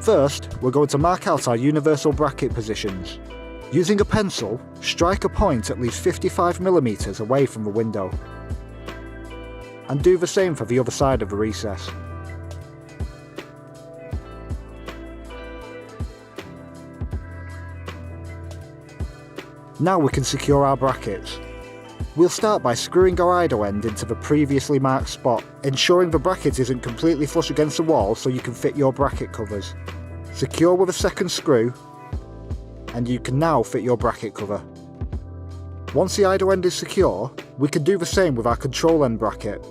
First, we're going to mark out our universal bracket positions. Using a pencil, strike a point at least 55mm away from the window. And do the same for the other side of the recess. Now we can secure our brackets. We'll start by screwing our idle end into the previously marked spot, ensuring the bracket isn't completely flush against the wall so you can fit your bracket covers. Secure with a second screw, and you can now fit your bracket cover. Once the idle end is secure, we can do the same with our control end bracket.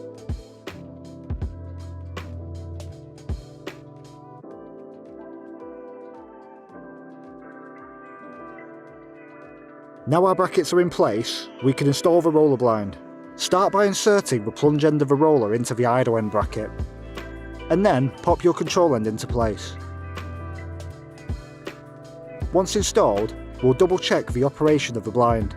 Now our brackets are in place, we can install the roller blind. Start by inserting the plunge end of the roller into the idle end bracket, and then pop your control end into place. Once installed, we'll double check the operation of the blind.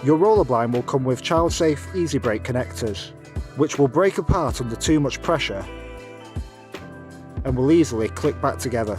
Your roller blind will come with child-safe easy break connectors, which will break apart under too much pressure and will easily click back together.